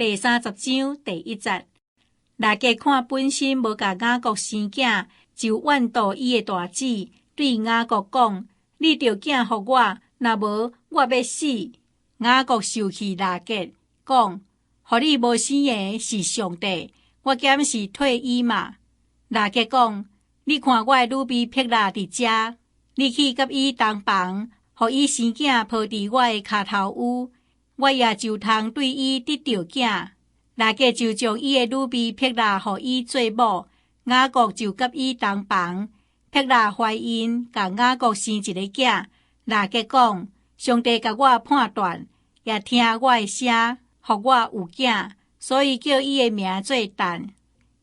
第30章第1節。大家看本身無甲雅各生囝，就怨妒伊的大姊，對雅各講：你著囝予我，若無我要死。雅各受氣拉結，講：予你無生的是上帝，我檢是退伊嘛。拉結講：你看我的女婢撇拉佇遮，你去甲伊同房，予伊生囝抱佇我的骹頭有，我也就通對伊得到囝。拉結就將伊的女婢撇拉予伊做某，雅各就甲伊同房，撇拉懷孕，甲雅各生一個囝。拉結講：上帝甲我判斷，也聽我的聲，予我有囝，所以叫伊的名做但。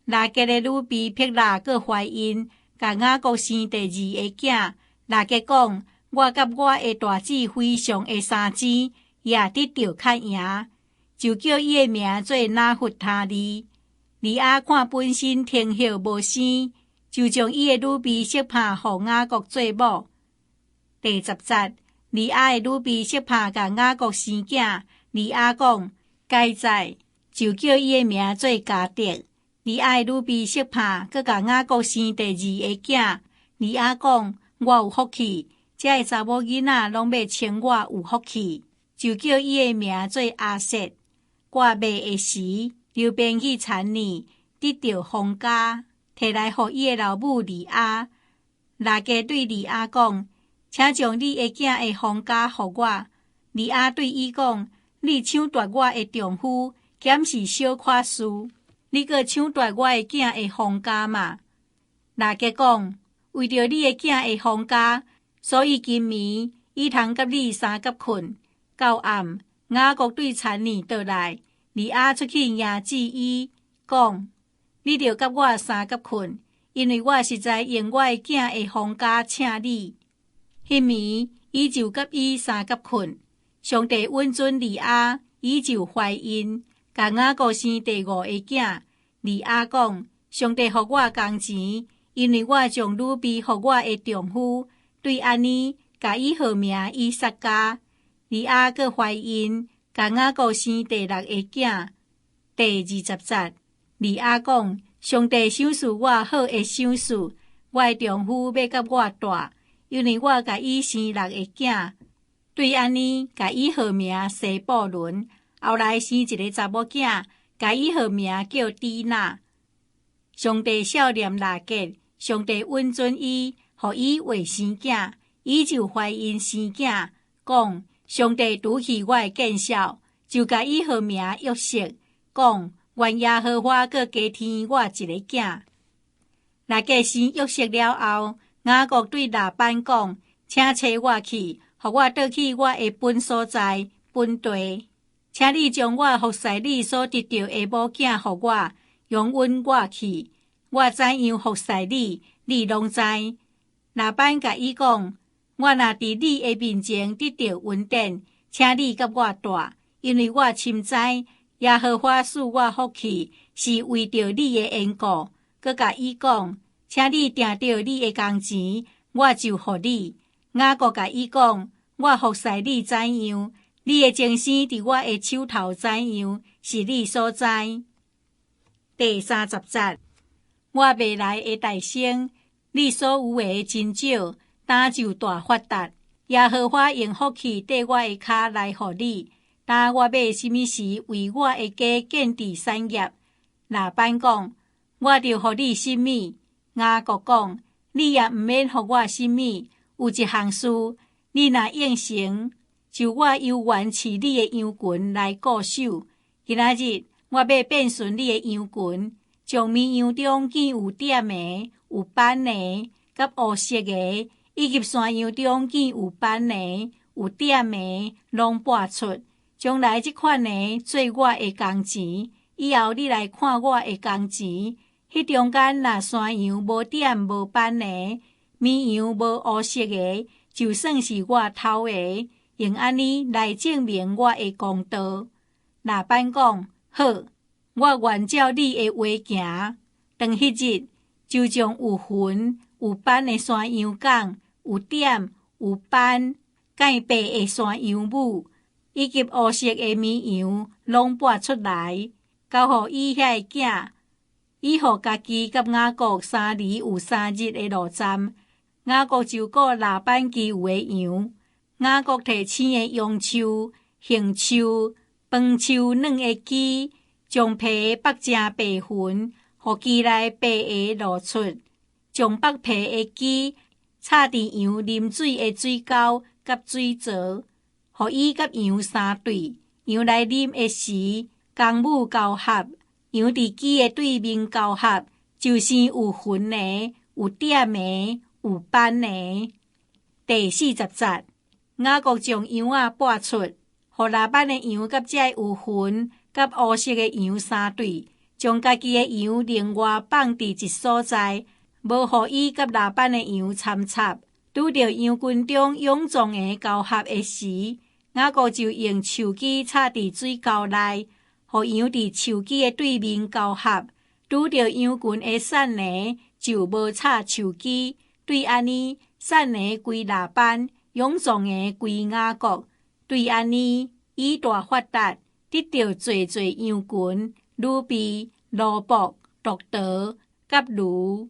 拉結的女婢撇拉閣懷孕，甲雅各生第2個囝。拉結講：我甲我的大姊非常的相爭，也得到較贏。就叫伊的名做拿弗他利。利亞看本身挺赫無生，就將伊的女婢色帕予雅各做某。第10節，利亞的女婢色帕甲雅各生囝。利亞講：該在，就叫伊的名做迦得。利亞的女婢色帕閣甲雅各生第2個囝。利亞講：我有福氣，這個查某囡仔攏要稱我有福氣，就叫伊的名做亞瑟。掛賣的時，流便去產女，得到封家，摕來予伊的老母利亞。拉結對利亞講：請將你的囝的封家予我。利亞對伊講：你搶奪我的丈夫，檢是小可事，你閣搶奪我的囝的封家嘛？拉結講：為着你的囝的封家，所以今暝伊通甲你相共困。到暗，雅各對產女倒來，利亞出去迎接伊，講：你著甲我相共困，因為我實在用我的囝的封家請你。迄暝，伊就甲伊相共困。上帝允准利亞，伊就懷孕，甲雅各生第5個囝。利亞講：上帝予我工錢，因為我將女婢予我的丈夫，對安尼，甲伊號名以撒加。利亞閣懷孕，甲雅各生第6個囝。第20節，利亞講：上帝賞賜我好的賞賜，我的丈夫要甲我住，因為我甲伊生6個囝。對安尼，甲伊號名西布倫。後來生一個查某囝，甲伊號名叫底娜。上帝少年拉結，上帝允准伊，予伊為生囝，伊就懷孕生囝，講：上帝拄起我的見笑，就甲伊號名約瑟，講：願耶和華閣加添我一個囝。拉結生約瑟了後，雅各對拉班講：請找我去，予我倒去我的本所在本地，請你將我服侍你所得到的某囝予我，容允我去。我怎樣服侍你，你攏知。拉班甲伊講：我若佇你的面前得到恩典，請你甲我住，因為我深知耶和華賜我福氣，是為着你的緣故。閣甲伊講：請你定到你的工錢，我就予你。雅各甲伊講：我服侍你怎樣，你的精神佇我的手頭怎樣，是你所知。第30節，我未來的大聲，你所有的真少，擔就大發達。耶和華用福氣缀我的腳來予你，擔我要什麼時為我的家建置產業。拉班講：我著予你什麼？雅各講：你也毋免予我什麼。有一項事，你若應承，就我猶原飼你的羊群來固守。今仔日我要變順你的羊群，從綿羊中揀有點的、有斑的、甲烏色的，以及山羊中揀有斑的、有點的，攏拔出。將來這款的做我的工錢，以後你來看我的工錢。迄中間若山羊無點無斑的，綿羊無烏色的，就算是我偷的，用安尼來證明我的公道。拉班講：好，我願照你的話行。當迄日，就將有痕有斑的山羊公，有點有斑蓋白的山羊母，以及乌色的绵羊拢拔出来，交互伊遐个囝，以互家己甲雅各3日有3日的路站。雅各就顾拉班其余的羊。雅各摕青的羊树、杏树、饭树软的枝，将皮剥成白云，互其内白叶露出。将剥皮的枝插伫羊啉水的水沟甲水槽，互伊甲羊相对。羊来啉的时，公母交合，羊伫枝的对面交合，就是有云的、有点的、有斑的。第40节，雅各将羊仔拔出，互拉班的羊甲这有云甲乌色的羊相对，将家己的羊另外放伫一所在，无互伊甲拉班的羊参插。拄着羊群中勇壮的交合的时，雅各就用树枝插伫水沟内，互羊伫树枝的对面交合。拄着羊群的散呢，就无插树枝。对安尼，散呢归拉班，勇壮的归雅各。对安尼，以大发达，得到侪羊群，鲁比、罗伯、独得、甲卢。